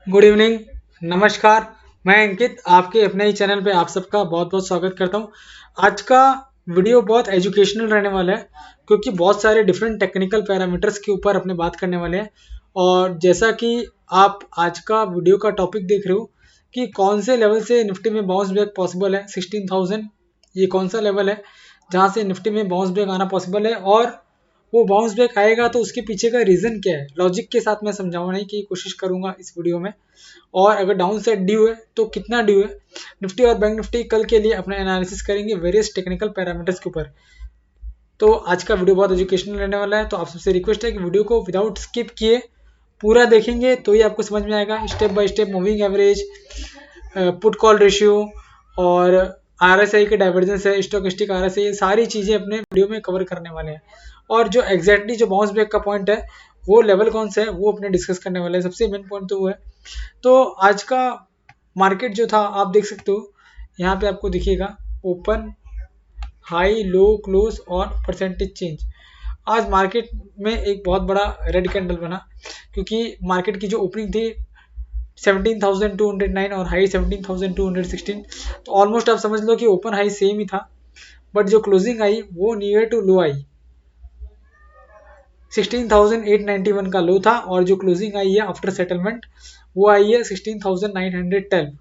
Good evening, नमस्कार। मैं अंकित आपके अपने ही चैनल पे आप सबका बहुत बहुत स्वागत करता हूँ। आज का वीडियो बहुत एजुकेशनल रहने वाला है क्योंकि बहुत सारे डिफरेंट टेक्निकल पैरामीटर्स के ऊपर अपने बात करने वाले हैं। और जैसा कि आप आज का वीडियो का टॉपिक देख रहे हो कि कौन से लेवल से निफ्टी में बाउंस बैक पॉसिबल है, 16,000 ये कौन सा लेवल है जहाँ से निफ्टी में बाउंस बैक आना पॉसिबल है, और वो बाउंस बैक आएगा तो उसके पीछे का रीज़न क्या है, लॉजिक के साथ मैं समझाने की कोशिश करूंगा इस वीडियो में। और अगर डाउन साइड ड्यू है तो कितना ड्यू है, निफ्टी और बैंक निफ्टी कल के लिए अपना एनालिसिस करेंगे वेरियस टेक्निकल पैरामीटर्स के ऊपर। तो आज का वीडियो बहुत एजुकेशनल रहने वाला है, तो आप सबसे रिक्वेस्ट है कि वीडियो को विदाउट स्किप किए पूरा देखेंगे तो ही आपको समझ में आएगा। Step by step moving average, put call ratio और आरएसआई के डाइवर्जेंस है, स्टोकेस्टिक आरएसआई, ये सारी चीज़ें अपने वीडियो में कवर करने वाले हैं। और जो एग्जैक्टली जो बाउंस बैक का पॉइंट है वो लेवल कौन सा है वो अपने डिस्कस करने वाले हैं। सबसे मेन पॉइंट तो वो है। तो आज का मार्केट जो था आप देख सकते हो, यहाँ पे आपको दिखेगा ओपन, हाई, लो, क्लोज और परसेंटेज चेंज। आज मार्केट में एक बहुत बड़ा रेड कैंडल बना क्योंकि मार्केट की जो ओपनिंग थी 17,209 और हाई 17,216, तो ऑलमोस्ट आप समझ लो कि ओपन हाई सेम ही था, बट जो क्लोजिंग आई वो नियर टू लो आई। 16,891 का लो था और जो क्लोजिंग आई है आफ्टर सेटलमेंट वो आई है 16,912,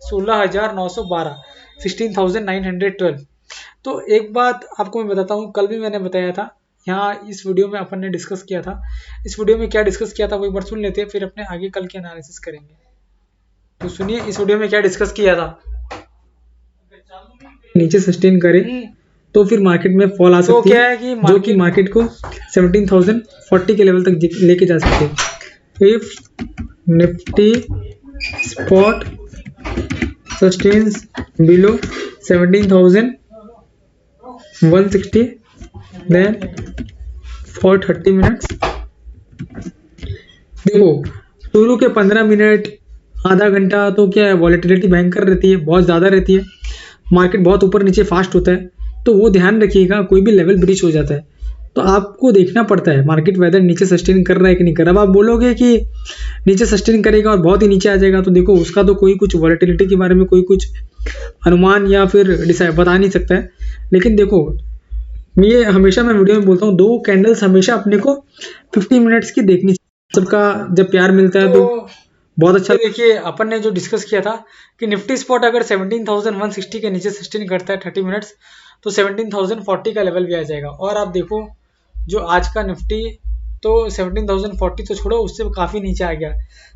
16,912, 16,912। तो एक बात आपको मैं बताता हूँ, कल भी मैंने बताया था यहाँ इस वीडियो में अपन ने डिस्कस किया था। इस वीडियो में क्या डिस्कस किया था वो एक बार सुन लेते हैं, फिर अपने आगे कल के एनालिसिस करेंगे। तो सुनिए इस वीडियो में क्या डिस्कस किया था। नीचे सस्टेन करे तो फिर मार्केट में फॉल आ सकती है, जो कि मार्केट को 17,040 के लेवल तक लेके जा सकते हैं। If Nifty spot sustains below 17,160 then for 30 minutes. देखो शुरू के 15 मिनट आधा घंटा तो क्या है, वॉलेटिलिटी भयंकर रहती है, बहुत ज़्यादा रहती है, मार्केट बहुत ऊपर नीचे फास्ट होता है। तो वो ध्यान रखिएगा, कोई भी लेवल ब्रीच हो जाता है तो आपको देखना पड़ता है मार्केट वेदर नीचे सस्टेन कर रहा है कि नहीं कर रहा। अब आप बोलोगे कि नीचे सस्टेन करेगा और बहुत ही नीचे आ जाएगा, तो देखो उसका तो कोई कुछ वॉलेटिलिटी के बारे में कोई कुछ अनुमान या फिर डिसाइड बता नहीं सकता है। लेकिन देखो ये हमेशा मैं वीडियो में बोलता हूँ, दो कैंडल्स हमेशा अपने को 50 मिनट्स की देखनी चाहिए। सबका जब प्यार मिलता है तो बहुत अच्छा। देखिए अपन ने जो डिस्कस किया था कि निफ्टी स्पॉट अगर 17,160 के नीचे सस्टेन करता है 30 मिनट्स तो 17,040 का लेवल भी आ जाएगा। और आप देखो जो आज का निफ्टी तो 17,040 तो छोड़ो, उससे काफ़ी नीचे आ गया,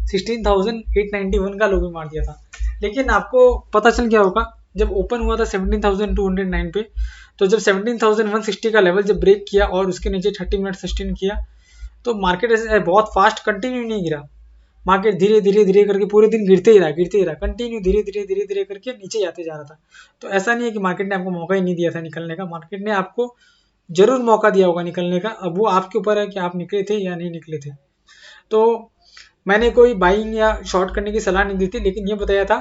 16,891 का लो भी मार दिया था। लेकिन आपको पता चल गया होगा जब ओपन हुआ था 17,209 पे, तो जब 17,160 का लेवल जब ब्रेक किया और उसके नीचे 30 मिनट सस्टेन किया तो मार्केट ऐसे बहुत फास्ट कंटिन्यू नहीं गिरा। मार्केट धीरे धीरे धीरे करके पूरे दिन गिरते ही रहा कंटिन्यू, धीरे धीरे करके नीचे जाते जा रहा था। तो ऐसा नहीं है कि मार्केट ने आपको मौका ही नहीं दिया था निकलने का, मार्केट ने आपको जरूर मौका दिया होगा निकलने का। अब वो आपके ऊपर है कि आप निकले थे या नहीं निकले थे। तो मैंने कोई बाइंग या शॉर्ट करने की सलाह नहीं दी थी, लेकिन ये बताया था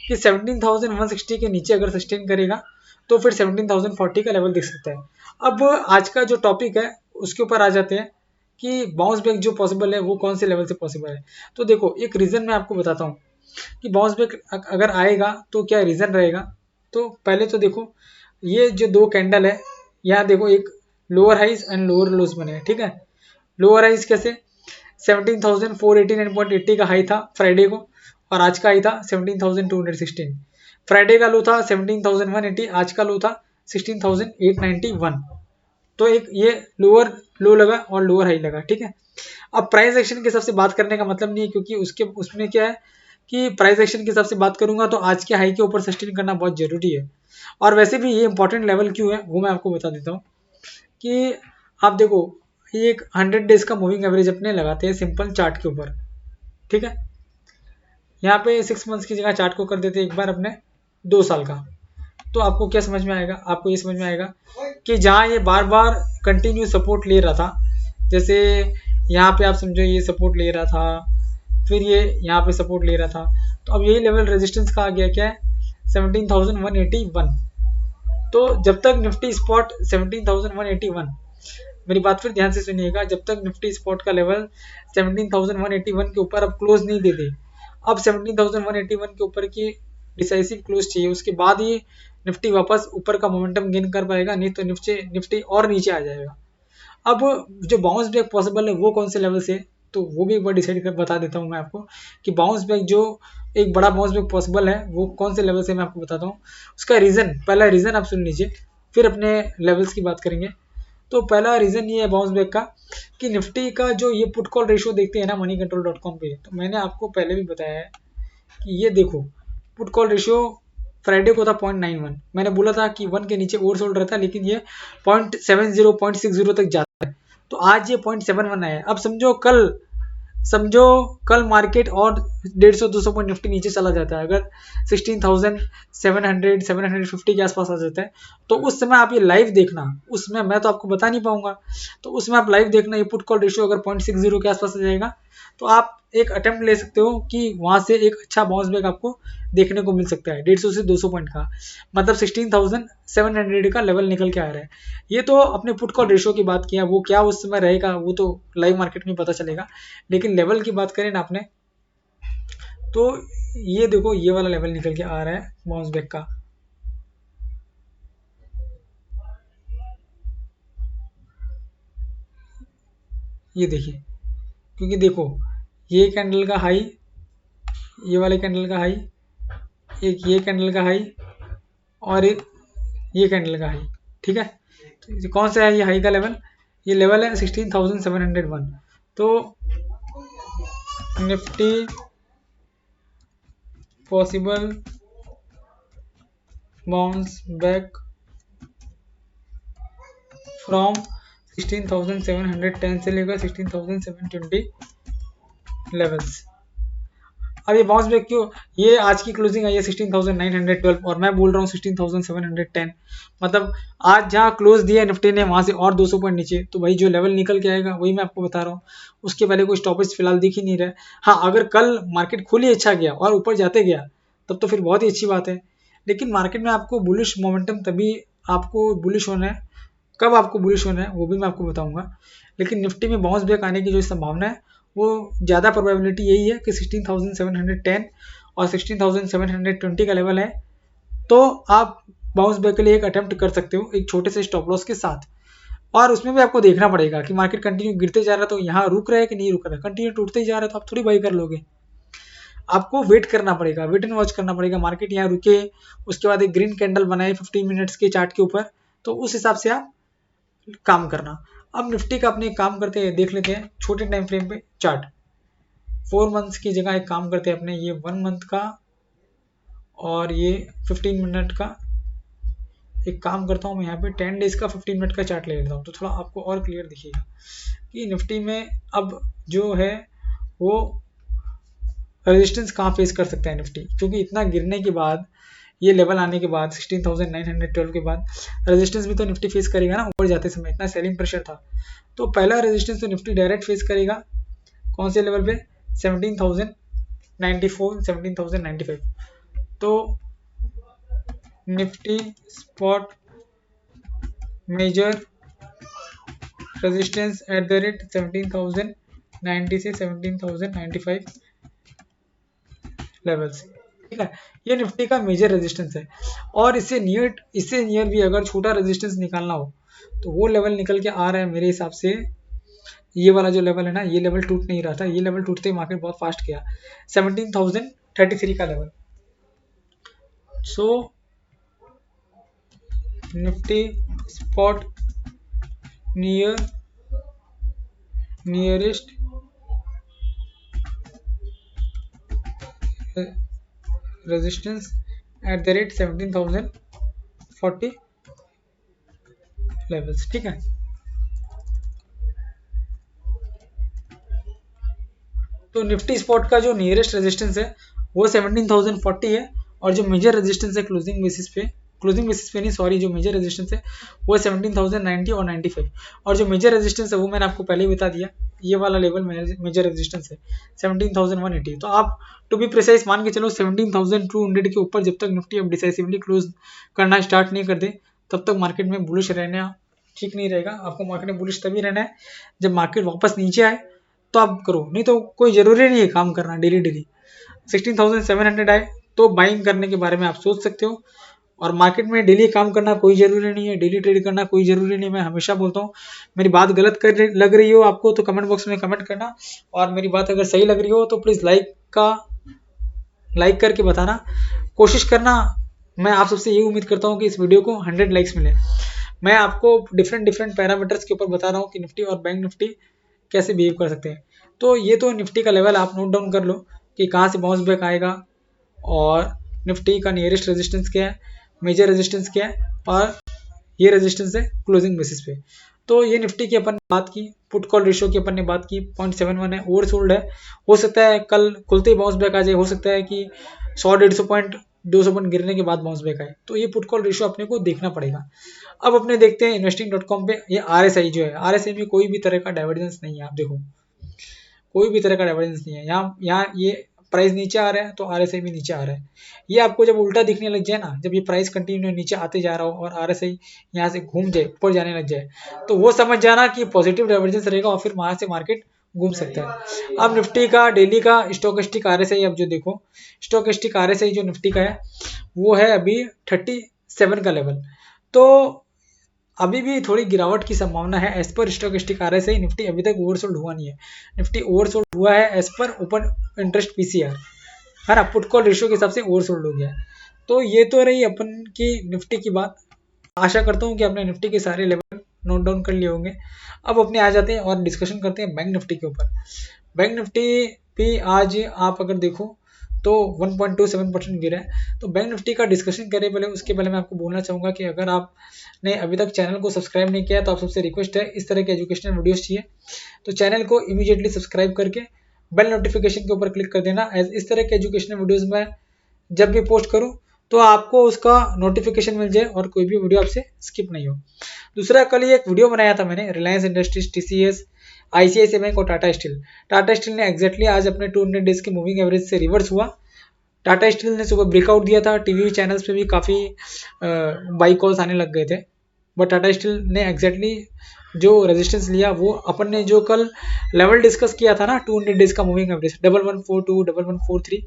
कि 17,160 के नीचे अगर सस्टेन करेगा तो फिर 17,040 का लेवल दिख सकता है। अब आज का जो टॉपिक है उसके ऊपर आ जाते हैं कि बाउंस बैक जो पॉसिबल है वो कौन से लेवल से पॉसिबल है। तो देखो एक रीज़न मैं आपको बताता हूँ कि बाउंस बैक अगर आएगा तो क्या रीज़न रहेगा। तो पहले तो देखो ये जो दो कैंडल है, यहाँ देखो एक lower highs and lower lows बने हैं, ठीक है। लोअर हाइज कैसे, 17,489.80 का हाई था फ्राइडे को और आज का हाई था 17,216। फ्राइडे का लो था 17,180, आज का लो था 16,891। तो एक ये लोअर लो लगा और लोअर हाई लगा, ठीक है। अब प्राइस एक्शन के हिसाब से बात करने का मतलब नहीं है, क्योंकि उसमें क्या है कि प्राइस एक्शन के हिसाब से बात करूंगा तो आज के हाई के ऊपर सस्टेन करना बहुत जरूरी है। और वैसे भी ये इंपॉर्टेंट लेवल क्यों है वो मैं आपको बता देता हूँ कि आप देखो ये एक 100 डेज का मूविंग एवरेज अपने लगाते हैं सिंपल चार्ट के ऊपर, ठीक है। यहाँ पे 6 मंथ्स की जगह चार्ट को कर देते हैं एक बार अपने 2 साल का। तो आपको क्या समझ में आएगा, आपको ये समझ में आएगा कि जहाँ ये बार बार कंटिन्यू सपोर्ट ले रहा था, जैसे यहाँ पे आप समझो ये सपोर्ट ले रहा था, फिर ये यहाँ पे सपोर्ट ले रहा था, तो अब यही लेवल रेजिस्टेंस का आ गया क्या है 17,181। तो जब तक निफ्टी स्पॉट 17,181 मेरी बात फिर ध्यान से सुनिएगा, जब तक निफ्टी स्पॉट का लेवल 17,181 के ऊपर अब क्लोज नहीं दे दे, अब 17,181 के ऊपर की डिसाइसिव क्लोज चाहिए, उसके बाद ही निफ्टी वापस ऊपर का मोमेंटम गेन कर पाएगा, नहीं तो निफ्टी और नीचे आ जाएगा। अब जो बाउंस बैक पॉसिबल है वो कौन से लेवल से, तो वो भी एक बार डिसाइड कर बता देता हूँ मैं आपको कि बाउंस बैक जो एक बड़ा बाउंस बैक पॉसिबल है वो कौन से लेवल से मैं आपको बताता हूँ। उसका रीज़न, पहला रीज़न आप सुन लीजिए, फिर अपने लेवल्स की बात करेंगे। तो पहला रीज़न ये है बाउंस बैक का कि निफ्टी का जो ये पुट कॉल रेशियो देखते हैं ना moneycontrol.com पे, तो मैंने आपको पहले भी बताया है कि ये देखो पुट कॉल रेशियो फ्राइडे को था 0.91, मैंने बोला था कि 1 के नीचे ओवरसोल्ड रहता है, लेकिन ये 0.70 0.60 तक जाता है, तो आज ये 0.71 आया है। अब समझो कल मार्केट और 150-200 पॉइंट निफ्टी नीचे चला जाता है, अगर 16,700 750 के आसपास आ जाता है, तो उस समय आप ये लाइव देखना, उसमें मैं तो आपको बता नहीं पाऊंगा, तो उसमें आप लाइव देखना, ये पुट कॉल रेशियो अगर 0.60 के आसपास आ जाएगा तो आप एक अटेम्प्ट ले सकते हो कि वहां से एक अच्छा बाउंस बैक आपको देखने को मिल सकता है 150 से 200 पॉइंट का, मतलब 16,700 का लेवल निकल के आ रहा है। ये तो अपने पुट कॉल रेशियो की बात किया, वो क्या उस समय रहेगा वो तो लाइव मार्केट में पता चलेगा, लेकिन लेवल की बात करें ना आपने, तो ये देखो ये वाला लेवल निकल के आ रहा है बाउंस बैक का, ये देखिए, क्योंकि देखो ये कैंडल का हाई, ये वाले कैंडल का हाई, एक ये कैंडल का हाई और एक ये कैंडल का हाई, ठीक है। तो कौन सा है ये हाई का लेवल, ये लेवल है 16,701। तो Nifty possible bounce back from 16,710 से लेकर 16,720 लेवल्स। अब ये बाउंस बैक क्यों, ये आज की क्लोजिंग है ये 16,912 और मैं बोल रहा हूँ 16,710, मतलब आज जहाँ क्लोज दिया निफ्टी ने वहां से और 200 पॉइंट नीचे, तो भाई जो लेवल निकल के आएगा वही मैं आपको बता रहा हूँ, उसके पहले कोई स्टॉपेज फिलहाल दिख ही नहीं रहा है। हाँ, अगर कल मार्केट खुल ही अच्छा गया और ऊपर जाते गया तब तो फिर बहुत ही अच्छी बात है, लेकिन मार्केट में आपको बुलिश मोमेंटम तभी आपको बुलिश होना है, कब आपको बुलिश होना है वो भी मैं आपको बताऊंगा, लेकिन निफ्टी में बाउंस बैक आने की जो संभावना है वो ज़्यादा प्रोबेबिलिटी यही है कि 16,710 और 16,720 का लेवल है, तो आप बाउंस बैक के लिए एक अटेम्प्ट कर सकते हो एक छोटे से स्टॉप लॉस के साथ। और उसमें भी आपको देखना पड़ेगा कि मार्केट कंटिन्यू गिरते जा रहा है तो यहाँ रुक रहा है कि नहीं रुक रहा है, कंटिन्यू टूटते ही जा रहा है तो आप थोड़ी बाई कर लोगे, आपको वेट करना पड़ेगा, वेट एंड वॉच करना पड़ेगा, मार्केट यहाँ रुके उसके बाद एक ग्रीन कैंडल बनाए 15 मिनट्स के चार्ट के ऊपर, तो उस हिसाब से आप काम करना। अब निफ्टी का अपने काम करते हैं, देख लेते हैं छोटे टाइम फ्रेम पे चार्ट, 4 मंथ्स की जगह एक काम करते हैं अपने, ये 1 मंथ का और ये 15 मिनट का, एक काम करता हूँ मैं यहाँ पे 10 डेज का 15 मिनट का चार्ट ले लेता हूँ, तो थोड़ा आपको और क्लियर दिखेगा कि निफ्टी में अब जो है वो रेजिस्टेंस कहाँ फेस कर सकता है निफ्टी, क्योंकि इतना गिरने के बाद ये लेवल आने के बाद 16,912 के बाद रेजिस्टेंस भी तो निफ्टी फेस करेगा ना, ऊपर जाते समय इतना सेलिंग प्रेशर था, तो पहला रेजिस्टेंस तो निफ्टी डायरेक्ट फेस करेगा कौन से लेवल पे 17,094 17,095, तो Nifty spot major resistance at the rate 17,090 से 17,095 लेवल्स, ठीक है, ये निफ्टी का मेजर रेजिस्टेंस है। और इससे नियर भी अगर छोटा रेजिस्टेंस निकालना हो तो वो लेवल निकल के आ रहा है मेरे हिसाब से, ये वाला जो लेवल है ना, ये लेवल टूट नहीं रहा था, ये लेवल टूटते ही मार्केट बहुत फास्ट गया 17,033 का level. So Nifty spot nearest resistance at the rate 17,040 levels, ठीक है। तो निफ्टी स्पॉट का जो नियरेस्ट रेजिस्टेंस है वो 17,040 है, और जो मेजर रेजिस्टेंस है क्लोजिंग बेसिस पे नहीं सॉरी, जो मेजर रेजिस्टेंस है वो 17,090 और 95, और जो मेजर रेजिस्टेंस है वो मैंने आपको पहले ही बता दिया, ये वाला लेवल मेजर रेजिस्टेंस है 17,180। तो आप टू बी प्रिसाइज मान के चलो 17,200 के ऊपर जब तक निफ्टी अब डिसाइसिवली क्लोज करना स्टार्ट नहीं कर दे तब तक मार्केट में बुलिश रहना ठीक नहीं रहेगा। आपको मार्केट में बुलिश तभी रहना है जब मार्केट वापस नीचे आए तो आप करो, नहीं तो कोई ज़रूरी नहीं है काम करना डेली डेली। 16,700 आए तो बाइंग करने के बारे में आप सोच सकते हो। और मार्केट में डेली काम करना कोई ज़रूरी नहीं है, डेली ट्रेड करना कोई ज़रूरी नहीं है। मैं हमेशा बोलता हूँ, मेरी बात गलत लग रही हो आपको तो कमेंट बॉक्स में कमेंट करना, और मेरी बात अगर सही लग रही हो तो प्लीज़ लाइक करके बताना। कोशिश करना, मैं आप सबसे ये उम्मीद करता हूँ कि इस वीडियो को 100 लाइक्स मिले। मैं आपको डिफरेंट पैरामीटर्स के ऊपर बता रहा हूँ कि निफ्टी और बैंक निफ्टी कैसे बिहेव कर सकते हैं। तो ये तो निफ्टी का लेवल आप नोट डाउन कर लो कि कहाँ से बाउंस बैक आएगा, और निफ्टी का नियरेस्ट रेजिस्टेंस क्या है, मेजर रेजिस्टेंस क्या है, और ये रेजिस्टेंस है क्लोजिंग बेसिस पे। तो ये निफ्टी की अपन ने बात की, पुट कॉल रेशियो की अपन ने बात की, 0.71 है, ओवरसोल्ड है। हो सकता है कल खुलते ही बाउंस बैक आ जाए, हो सकता है कि 100-150 पॉइंट 200 पॉइंट गिरने के बाद बाउंस बैक आए। तो ये पुट कॉल रेशियो अपने को देखना पड़ेगा। अब अपने देखते हैं investing.com पे ये RSI जो है, RSI में कोई भी तरह का डाइवर्जेंस नहीं है। आप देखो कोई भी तरह का डाइवर्जेंस नहीं है। यहाँ ये प्राइस नीचे आ रहा है तो RSI भी नीचे आ रहा है। ये आपको जब उल्टा दिखने लग जाए ना, जब ये प्राइस कंटिन्यू नीचे आते जा रहा हो और RSI यहाँ से घूम जाए, ऊपर जाने लग जाए, तो वो समझ जाना कि पॉजिटिव डाइवर्जेंस रहेगा और फिर वहां से मार्केट घूम सकता है। अब निफ्टी का डेली का स्टोकेस्टिक RSI अब जो देखो, स्टोकेस्टिक RSI जो निफ्टी का है वो है अभी 37 का लेवल। तो अभी भी थोड़ी गिरावट की संभावना है। As per stochastic RSI Nifty अभी तक ओवरसोल्ड हुआ नहीं है। निफ्टी ओवरसोल्ड हुआ है as per open interest PCR, है ना, पुट कॉल रेशियो के हिसाब से ओवरसोल्ड हो गया है। तो ये तो रही अपन की निफ्टी की बात। आशा करता हूँ कि आपने निफ्टी के सारे लेवल नोट डाउन कर लिए होंगे। अब अपने आ जाते हैं और डिस्कशन करते हैं बैंक निफ्टी के ऊपर। बैंक निफ्टी भी आज आप अगर देखो तो 1.27% गिरा है। तो बैंक निफ्टी का डिस्कशन करें पहले, उसके पहले मैं आपको बोलना चाहूँगा कि अगर आपने अभी तक चैनल को सब्सक्राइब नहीं किया तो आप सबसे रिक्वेस्ट है, इस तरह के एजुकेशनल वीडियोस चाहिए तो चैनल को इमीडिएटली सब्सक्राइब करके बेल नोटिफिकेशन के ऊपर क्लिक कर देना। इस तरह के एजुकेशनल वीडियोस में जब भी पोस्ट करूँ तो आपको उसका नोटिफिकेशन मिल जाए और कोई भी वीडियो आपसे स्किप नहीं हो। दूसरा, कल ही एक वीडियो बनाया था मैंने, Reliance industries, TCS, ICICI bank और टाटा स्टील। टाटा स्टील ने एग्जैक्टली आज अपने 200 डेज के मूविंग एवरेज से रिवर्स हुआ। टाटा स्टील ने सुबह ब्रेकआउट दिया था, टीवी चैनल्स पे भी काफ़ी बाई कॉल्स आने लग गए थे, बट टाटा स्टील ने एग्जैक्टली जो रेजिस्टेंस लिया वो अपन ने जो कल लेवल डिस्कस किया था ना, 200 डेज का मूविंग एवरेज 1142, 1143,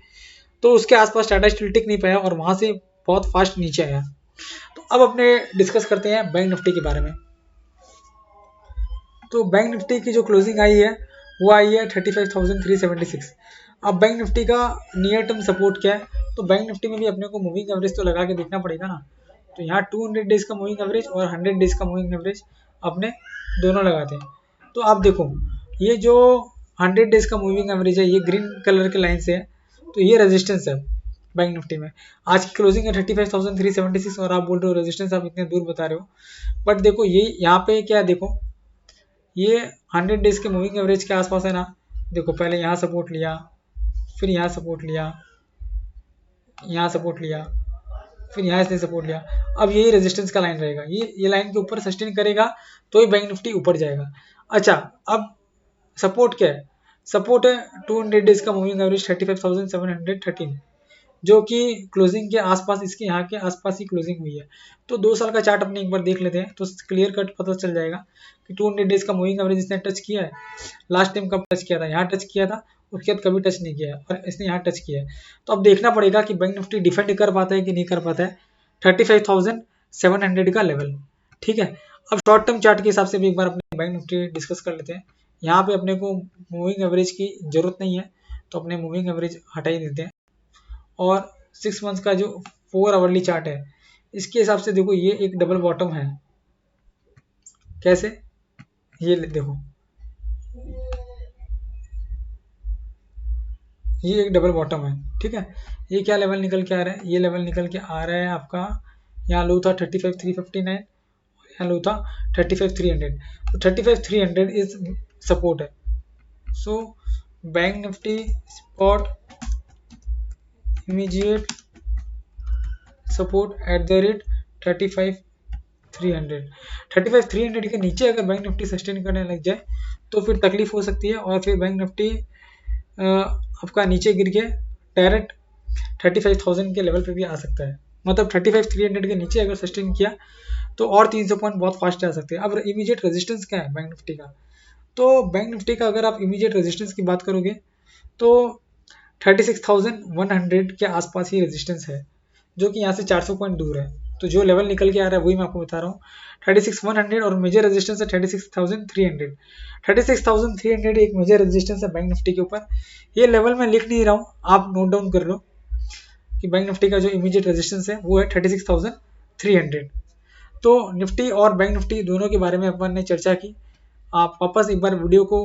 तो उसके आसपास टाटा स्टील टिक नहीं पाया और वहां से बहुत फास्ट नीचे आया। तो अब अपने डिस्कस करते हैं बैंक निफ्टी के बारे में। तो बैंक निफ्टी की जो क्लोजिंग आई है वो आई है 35,376। अब बैंक निफ्टी का नियर टर्म सपोर्ट क्या है, तो बैंक निफ्टी में भी अपने को मूविंग एवरेज तो लगा के देखना पड़ेगा ना। तो यहाँ 200 डेज का मूविंग एवरेज और 100 डेज का मूविंग एवरेज अपने दोनों लगाते हैं। तो आप देखो ये जो 100 डेज का मूविंग एवरेज है ये ग्रीन कलर के लाइन से है, तो ये रेजिस्टेंस है बैंक निफ्टी में। आज की क्लोजिंग है 35,376 और आप बोल रहे हो रेजिस्टेंस आप इतने दूर बता रहे हो, बट देखो ये यहाँ पे क्या, देखो ये 100 डेज के मूविंग एवरेज के आसपास है ना। देखो पहले यहाँ सपोर्ट लिया, फिर यहाँ सपोर्ट लिया, यहाँ सपोर्ट लिया, फिर यहाँ इसने सपोर्ट लिया। अब यही रेजिस्टेंस का लाइन रहेगा, ये लाइन के ऊपर सस्टेन करेगा तो ही बैंक निफ्टी ऊपर जाएगा। अच्छा, अब सपोर्ट क्या है, सपोर्ट है 200 डेज का मूविंग एवरेज 35,713, जो कि क्लोजिंग के आसपास, इसके यहाँ के आसपास ही क्लोजिंग हुई है। तो 2 साल का चार्ट अपने एक बार देख लेते हैं तो क्लियर कट पता चल जाएगा कि 200 डेज का मूविंग एवरेज इसने टच किया है। लास्ट टाइम कब टच किया था, यहाँ टच किया था, उसके बाद कभी टच नहीं किया है और इसने यहाँ टच किया है। तो अब देखना पड़ेगा कि बैंक निफ्टी डिफेंड कर पाता है कि नहीं कर पाता है 35,700 का लेवल। ठीक है, अब शॉर्ट टर्म चार्ट के हिसाब से भी एक बार अपने बैंक निफ्टी डिस्कस कर लेते हैं। यहाँ पे अपने को मूविंग एवरेज की जरूरत नहीं है तो अपने मूविंग एवरेज हटा ही देते हैं। और 6 मंथ्स का जो 4 आवरली चार्ट है इसके हिसाब से देखो ये एक डबल बॉटम है। कैसे, ये देखो ये एक डबल बॉटम है। ठीक है, ये क्या लेवल निकल के आ रहा है, ये लेवल निकल के आ रहा है आपका, यहाँ लो था 35,359, यहाँ लो था 35,300। तो 35,300 इज सपोर्ट है। So bank Nifty spot immediate support at the rate 35,300। 35,300 के नीचे अगर बैंक निफ्टी सस्टेन करने लग जाए तो फिर तकलीफ हो सकती है और फिर बैंक निफ्टी आपका नीचे गिर के डायरेक्ट 35,000 के लेवल पे भी आ सकता है। मतलब 35,300 के नीचे अगर सस्टेन किया तो और 300 पॉइंट बहुत फास्ट जा सकते हैं। अब इमीडिएट रेजिस्टेंस क्या है बैंक निफ्टी का, तो बैंक निफ्टी का अगर आप इमीडिएट रेजिस्टेंस की बात करोगे तो 36,100 के आसपास ही रेजिस्टेंस है, जो कि यहाँ से 400 पॉइंट दूर है। तो जो लेवल निकल के आ रहा है वही मैं आपको बता रहा हूँ, 36,100 और मेजर रेजिस्टेंस है 36,300। 36,300 एक मेजर रेजिस्टेंस है बैंक निफ्टी के ऊपर। ये लेवल मैं लिख नहीं रहा हूँ, आप नोट डाउन कर लो कि बैंक निफ्टी का जो इमीडिएट रेजिस्टेंस है वो है 36,300। तो निफ्टी और बैंक निफ्टी दोनों के बारे में अपन ने चर्चा की। आप वापस एक बार वीडियो को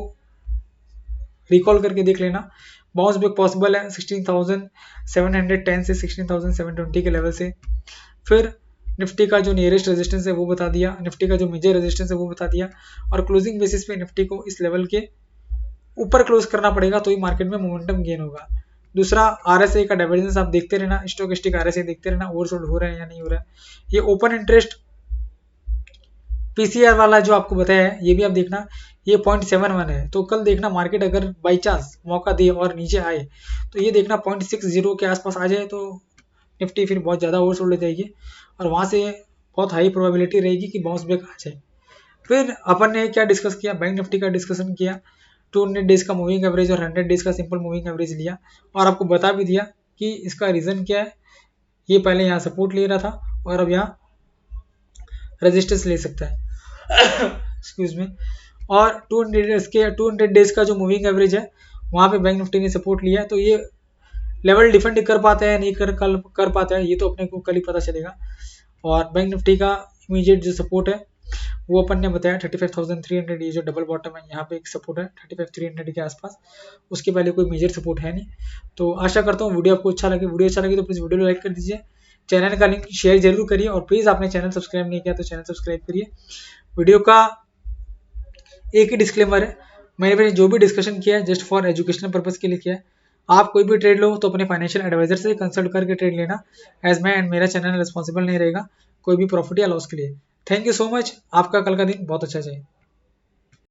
रिकॉल करके देख लेना। बाउंस बैक पॉसिबल है 16,710 से 16,720 के लेवल से। फिर निफ्टी का जो नियरेस्ट रेजिस्टेंस है वो बता दिया, निफ्टी का जो मेजर रेजिस्टेंस है वो बता दिया, और क्लोजिंग बेसिस पे निफ्टी को इस लेवल के ऊपर क्लोज करना पड़ेगा तो ही मार्केट में मोमेंटम गेन होगा। दूसरा आरएसआई का डाइवर्जेंस आप देखते रहना, स्टोकेस्टिक आरएसआई देखते रहना ओवरसोल्ड हो रहा है या नहीं हो रहा है। ये ओपन इंटरेस्ट पीसीआर वाला जो आपको बताया है ये भी आप देखना, ये 0.71 है। तो कल देखना मार्केट अगर बाई चांस मौका दे और नीचे आए तो ये देखना 0.60 के आसपास आ जाए तो निफ्टी फिर बहुत ज़्यादा ओवरसोल्ड हो जाएगी और वहाँ से बहुत हाई प्रोबेबिलिटी रहेगी कि बाउंस बैक आ जाए। फिर अपन ने क्या डिस्कस किया, बैंक निफ्टी का डिस्कशन किया, 200 डेज का मूविंग एवरेज और 100 डेज का सिंपल मूविंग एवरेज लिया और आपको बता भी दिया कि इसका रीज़न क्या है। ये पहले यहाँ सपोर्ट ले रहा था और अब यहाँ रेजिस्टेंस ले सकता है एक्सक्यूज मी। और 200 डेज का जो मूविंग एवरेज है वहाँ पे बैंक निफ्टी ने सपोर्ट लिया है। तो ये लेवल डिफेंड कर पाता है नहीं कर पाता है ये तो अपने को कल ही पता चलेगा। और बैंक निफ्टी का इमीडिएट जो सपोर्ट है वो अपन ने बताया 35,300, ये जो डबल बॉटम है यहाँ पे एक सपोर्ट है 35,300 के आसपास, उसके पहले कोई मेजर सपोर्ट है नहीं। तो आशा करता हूँ वीडियो आपको अच्छा लगे, वीडियो अच्छा लगे तो प्लीज़ वीडियो को लाइक कर दीजिए, चैनल का लिंक शेयर जरूर करिए और प्लीज़ आपने चैनल सब्सक्राइब नहीं किया तो चैनल सब्सक्राइब करिए। वीडियो का एक ही डिस्क्लेमर है, मैंने जो भी डिस्कशन किया है जस्ट फॉर एजुकेशनल पर्पज़ के लिए किया है। आप कोई भी ट्रेड लो तो अपने फाइनेंशियल एडवाइजर से कंसल्ट करके ट्रेड लेना, एज मैं एंड मेरा चैनल रिस्पॉन्सिबल नहीं रहेगा कोई भी प्रॉफिट या लॉस के लिए। थैंक यू सो मच, आपका कल का दिन बहुत अच्छा जाए।